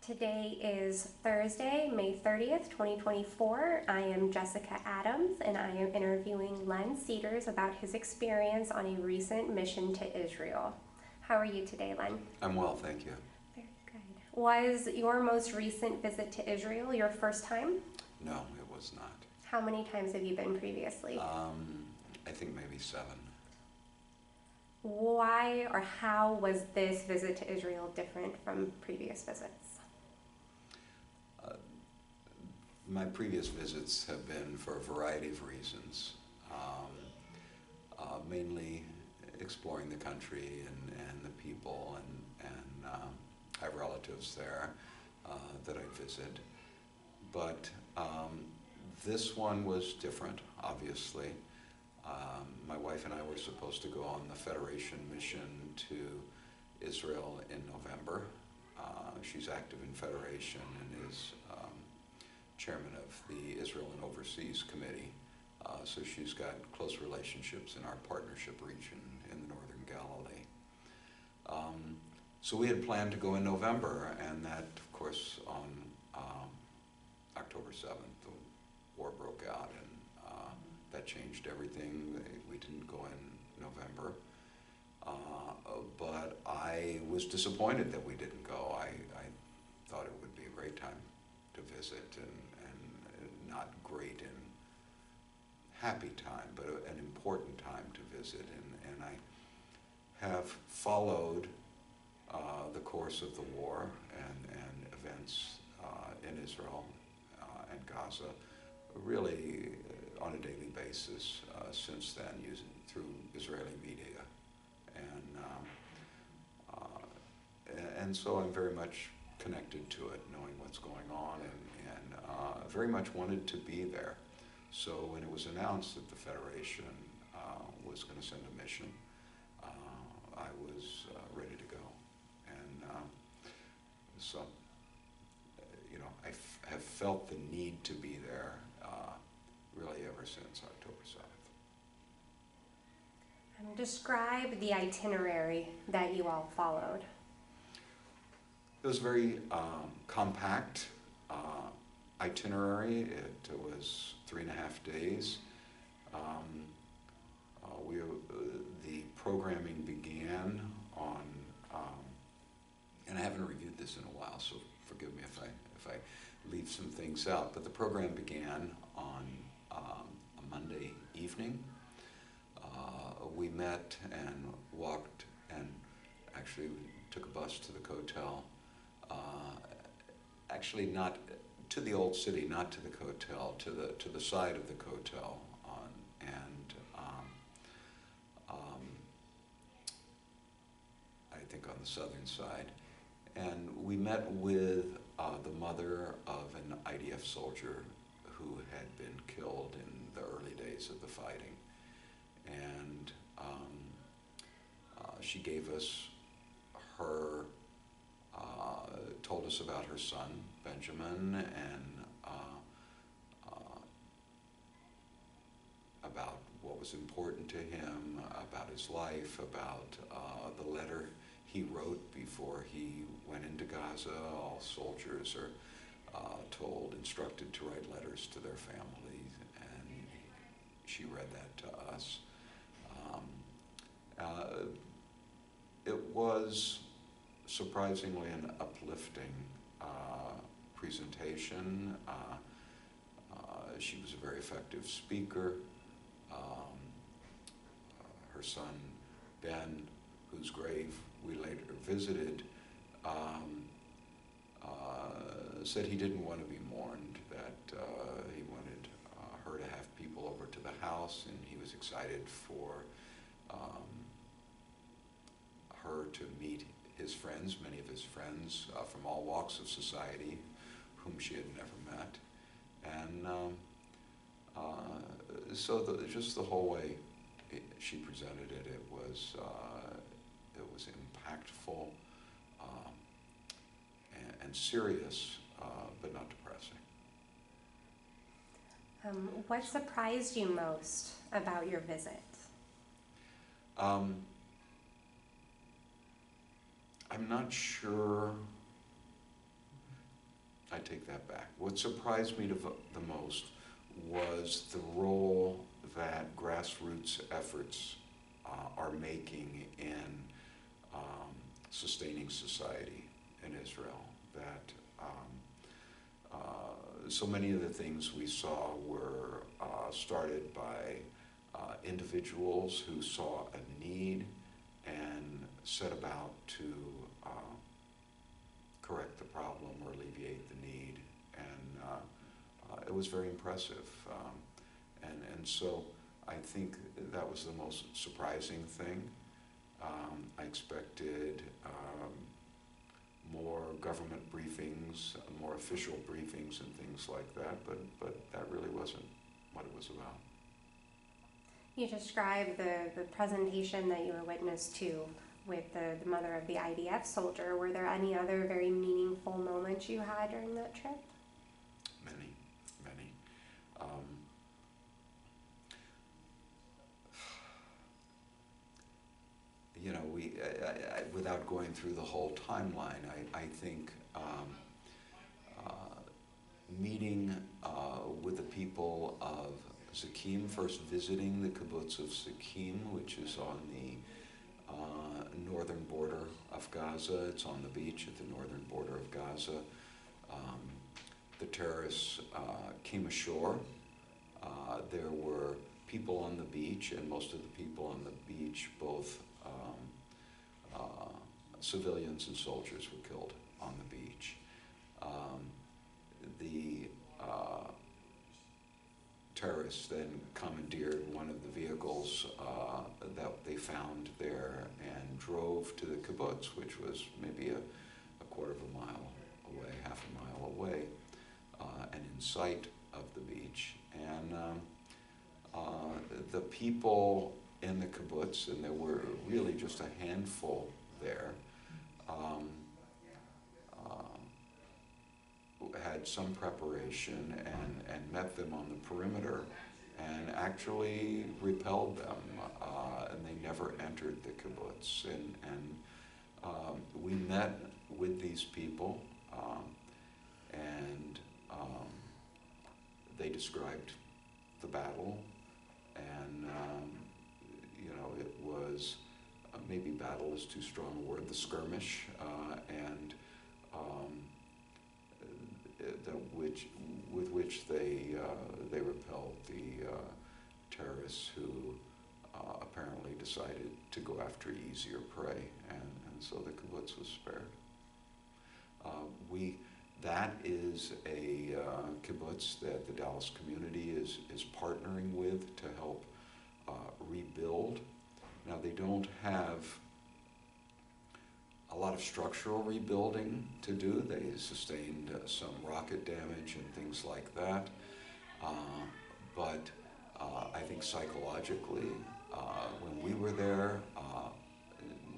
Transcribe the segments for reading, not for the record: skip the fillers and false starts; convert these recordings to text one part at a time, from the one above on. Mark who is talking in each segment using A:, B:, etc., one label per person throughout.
A: Today is Thursday, May 30th, 2024. I am Jessica Adams, and I am interviewing Len Cedars about his experience on a recent mission to Israel. How are you today, Len?
B: I'm well, thank you.
A: Very good. Was your most recent visit to Israel your first time?
B: No, it was not.
A: How many times have you been previously?
B: I think maybe 7.
A: Why or how was this visit to Israel different from previous visits?
B: My previous visits have been for a variety of reasons, mainly exploring the country and the people, and I have relatives there that I visit. But this one was different, obviously. My wife and I were supposed to go on the Federation mission to Israel in November. She's active in Federation and is chairman of the Israel and Overseas Committee. So she's got close relationships in our partnership region in the Northern Galilee. So we had planned to go in November, and that, of course, on October 7th, the war broke out, and that changed everything. We didn't go in November. But I was disappointed that we didn't go. I thought it would be a great time to visit, and not great and happy time, but an important time to visit. And I have followed the course of the war and events in Israel and Gaza really on a daily basis since then, through Israeli media. And so I'm very much connected to it, knowing what's going on, and very much wanted to be there. So when it was announced that the Federation was going to send a mission, I was ready to go. And so, I have felt the need to be there really ever since October 7th.
A: Describe the itinerary that you all followed.
B: It was very compact itinerary. It was 3.5 days. The programming began on, and I haven't reviewed this in a while, so forgive me if I leave some things out. But the program began on a Monday evening. We met and walked, and actually took a bus to the Kotel. Actually, not to the old city, not to the Kotel, to the side of the Kotel, I think on the southern side. And we met with the mother of an IDF soldier who had been killed in the early days of the fighting. And she gave us her, told us about her son, Benjamin, and about what was important to him, about his life, about the letter he wrote before he went into Gaza. All soldiers are instructed to write letters to their families, and she read that to us. It was surprisingly an uplifting presentation. She was a very effective speaker. Her son, Ben, whose grave we later visited, said he didn't want to be mourned, that he wanted her to have people over to the house, and he was excited for her to meet his friends, many of his friends from all walks of society, whom she had never met. And so just the whole way she presented it, it was impactful and serious, but not depressing.
A: What surprised you most about your visit?
B: I'm not sure I take that back. What surprised me the most was the role that grassroots efforts are making in sustaining society in Israel. That so many of the things we saw were started by individuals who saw a need and set about to correct the problem or alleviate the need, and it was very impressive. And so I think that was the most surprising thing. I expected more government briefings, more official briefings and things like that, but that really wasn't what it was about.
A: You described the presentation that you were witness to with the mother of the IDF soldier. Were there any other very meaningful moments you had during that trip?
B: Many. You know, without going through the whole timeline, I think meeting with the people of Zakim, first visiting the kibbutz of Zakim, which is on the northern border of Gaza. It's on the beach at the northern border of Gaza. The terrorists came ashore. There were people on the beach, and most of the people on the beach, both civilians and soldiers, were killed on the beach. The terrorists then commandeered one of the vehicles that they found there and drove to the kibbutz, which was maybe a quarter of a mile away, half a mile away, and in sight of the beach. And the people in the kibbutz, and there were really just a handful there, had some preparation and met them on the perimeter and actually repelled them, and they never entered the kibbutz. And we met with these people, and they described the battle, and you know, it was maybe battle is too strong a word, the skirmish, and with which they repelled the terrorists who apparently decided to go after easier prey, and so the kibbutz was spared. That is a kibbutz that the Dallas community is partnering with to help rebuild. Now, they don't have a lot of structural rebuilding to do. They sustained some rocket damage and things like that. But I think psychologically, when we were there,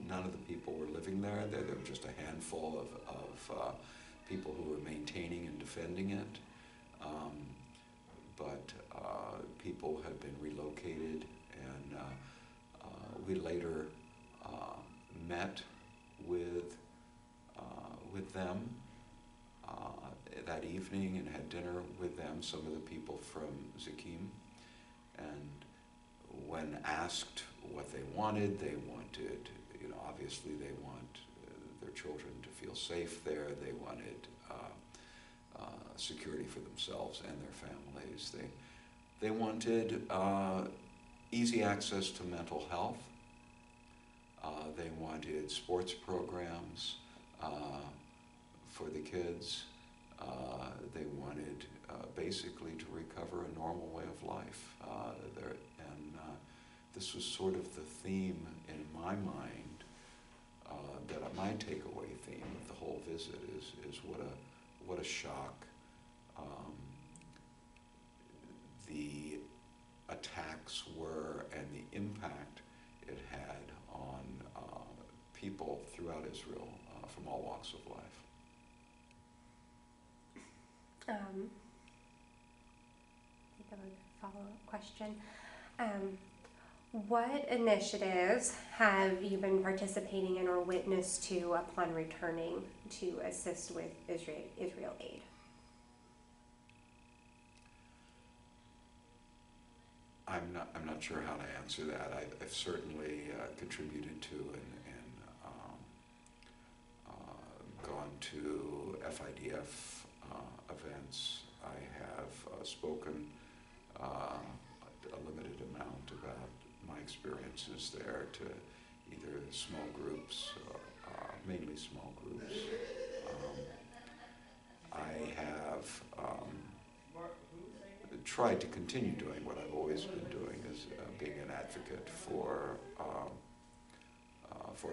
B: none of the people were living there. There were just a handful of people who were maintaining and defending it. But people have been relocated, and we later met with them that evening and had dinner with them, some of the people from Zakim. And when asked what they wanted, you know, obviously they want their children to feel safe there. They wanted security for themselves and their families. They wanted easy access to mental health. They wanted sports programs for the kids. They wanted basically to recover a normal way of life. This was sort of the theme in my mind, that my takeaway theme of the whole visit is what a shock the attacks were and the impact it had on people throughout Israel from all walks of life.
A: I think of a follow-up question. What initiatives have you been participating in or witnessed to upon returning to assist with Israel aid?
B: I'm not sure how to answer that. I've certainly contributed to and gone to FIDF events. I have spoken a limited amount about my experiences there to either small groups, mainly small groups. I have tried to continue doing what I've always been doing, is being an advocate for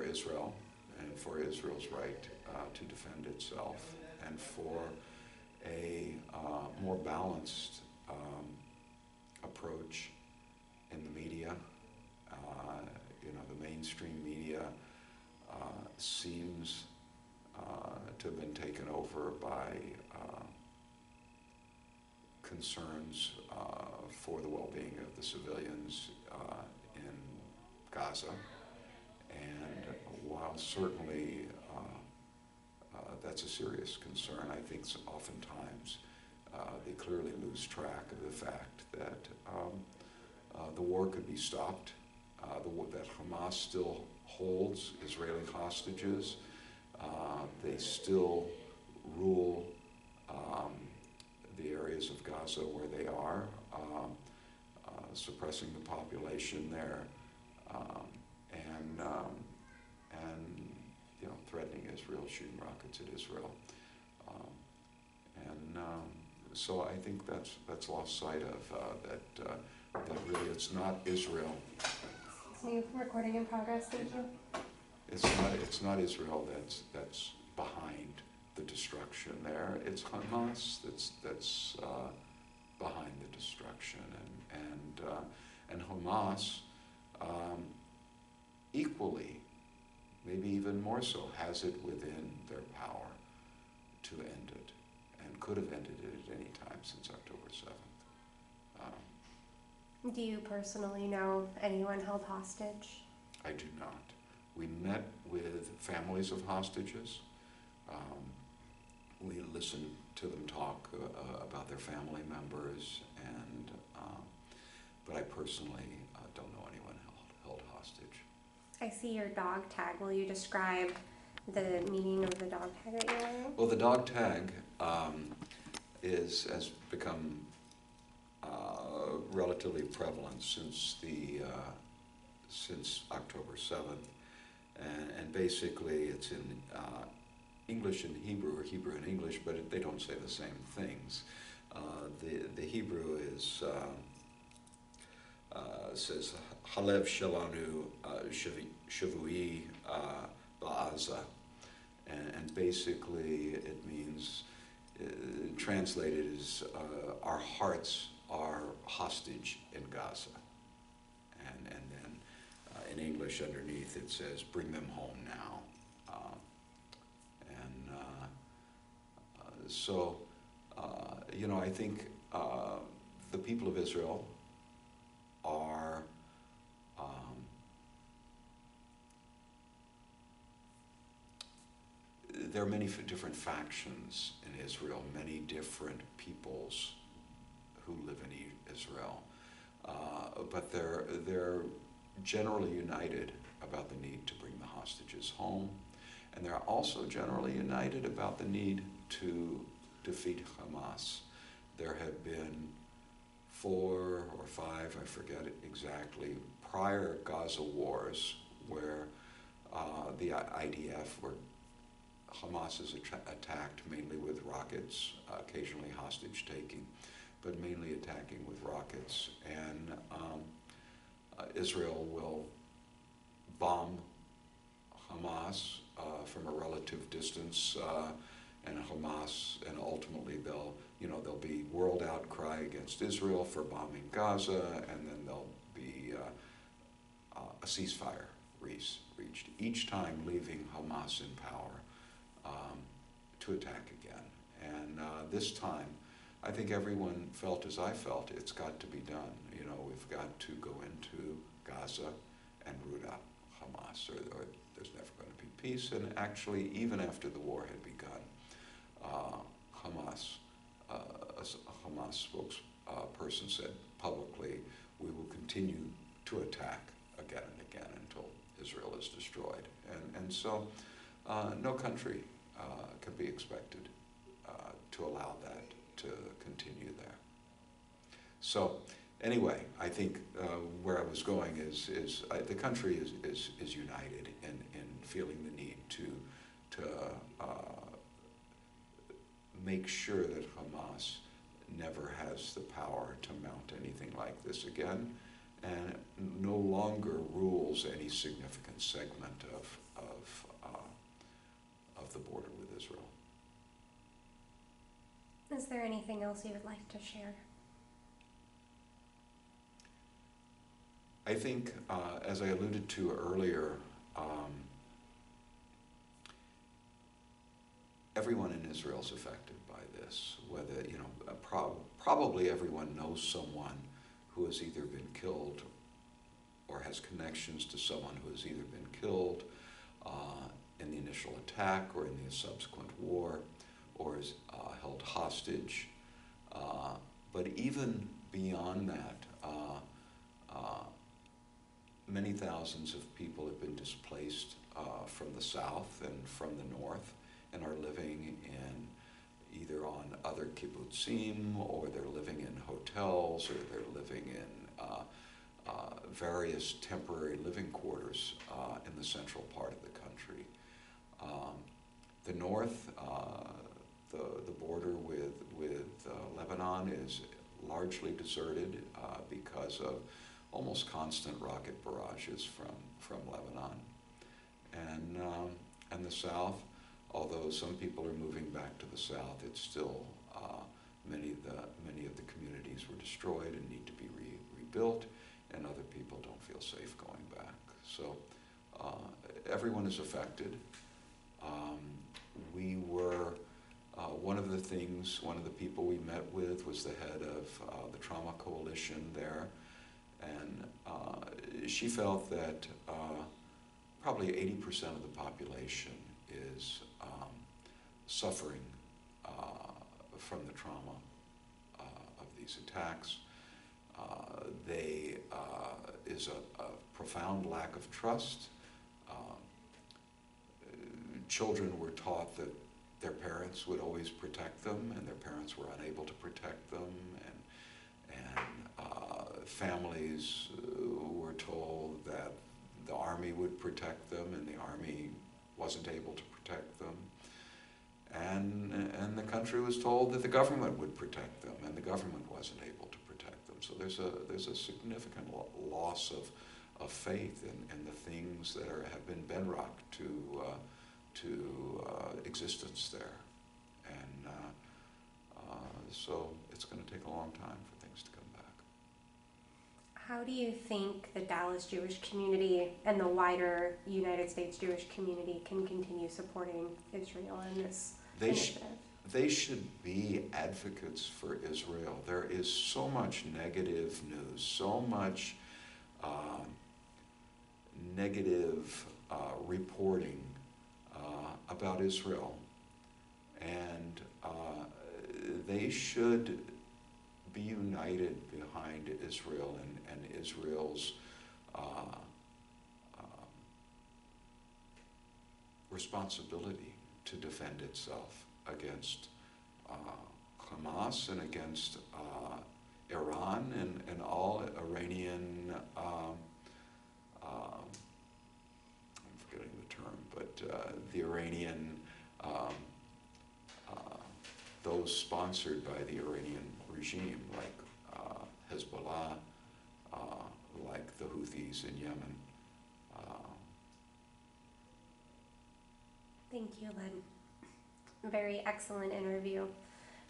B: Israel and for Israel's right to defend itself, and for a more balanced approach in the media. The mainstream media seems to have been taken over by concerns for the well-being of the civilians in Gaza. And while certainly that's a serious concern, I think oftentimes they clearly lose track of the fact that the war could be stopped, that Hamas still holds Israeli hostages, they still rule the areas of Gaza where they are, suppressing the population there, and threatening Israel, shooting rockets at Israel, so I think that's lost sight of that really it's not Israel.
A: New recording in progress. Thank you.
B: It's not Israel that's behind the destruction there. It's Hamas that's behind the destruction, and Hamas equally, maybe even more so, has it within their power to end it, and could have ended it at any time since October 7th.
A: Do you personally know anyone held hostage?
B: I do not. We met with families of hostages. We listened to them talk about their family members, but I personally don't know anyone held hostage.
A: I see your dog tag. Will you describe the meaning of the dog tag that you're wearing?
B: Well, the dog tag has become relatively prevalent since October 7th, and basically it's in English and Hebrew, or Hebrew and English, but they don't say the same things. The Hebrew says Halev Shalanu Shavui Ba'aza, and basically it means, translated as our hearts are hostage in Gaza, and then in English underneath it says bring them home now. So I think the people of Israel are there are many different factions in Israel, many different peoples who live in Israel, but they're generally united about the need to bring the hostages home, and they're also generally united about the need to defeat Hamas. There have been 4 or 5, I forget it exactly, prior Gaza wars where the IDF, where Hamas is attacked mainly with rockets, occasionally hostage taking, but mainly attacking with rockets. And Israel will bomb Hamas from a relative distance, and Hamas, and ultimately there'll be world outcry against Israel for bombing Gaza, and then there'll be a ceasefire reached, each time leaving Hamas in power to attack again. And this time, I think everyone felt as I felt, it's got to be done. We've got to go into Gaza and root out Hamas, or there's never going to be peace. And actually, even after the war had begun, a Hamas spokesperson said publicly, we will continue to attack again and again until Israel is destroyed. And so no country can be expected to allow that to continue there. So anyway, I think where I was going is the country is united in feeling the need to make sure that Hamas never has the power to mount anything like this again, and no longer rules any significant segment of the border with Israel.
A: Is there anything else you would like to share?
B: I think, as I alluded to earlier, everyone in Israel is affected by this. Whether, probably everyone knows someone who has either been killed or has connections to someone who has either been killed in the initial attack or in the subsequent war, or is held hostage. But even beyond that, many thousands of people have been displaced from the south and from the north, and are living in either on other kibbutzim, or they're living in hotels, or they're living in various temporary living quarters in the central part of the country. The north, the border with Lebanon is largely deserted because of almost constant rocket barrages from Lebanon. And the south, although some people are moving back to the south, it's still many of the communities were destroyed and need to be rebuilt, and other people don't feel safe going back. So everyone is affected. We were one of the people we met with was the head of the Trauma Coalition there, and she felt that probably 80% of the population is suffering from the trauma of these attacks. There is a profound lack of trust. Children were taught that their parents would always protect them, and their parents were unable to protect them, and families were told that the army would protect them, and the army wasn't able to protect them. And the country was told that the government would protect them, and the government wasn't able to protect them. So there's a significant loss of faith in the things that have been bedrock to existence there. And so it's going to take a long time for things to come back.
A: How do you think the Dallas Jewish community and the wider United States Jewish community can continue supporting Israel in this initiative?
B: They should be advocates for Israel. There is so much negative news, so much negative reporting about Israel, and they should be united behind Israel and Israel's responsibility to defend itself against Hamas and against Iran and all Iranian, I'm forgetting the term, but the Iranian, those sponsored by the Iranian regime, like Hezbollah, like the Houthis in Yemen.
A: Thank you, Len. Very excellent interview.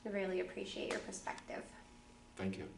A: We really appreciate your perspective.
B: Thank you.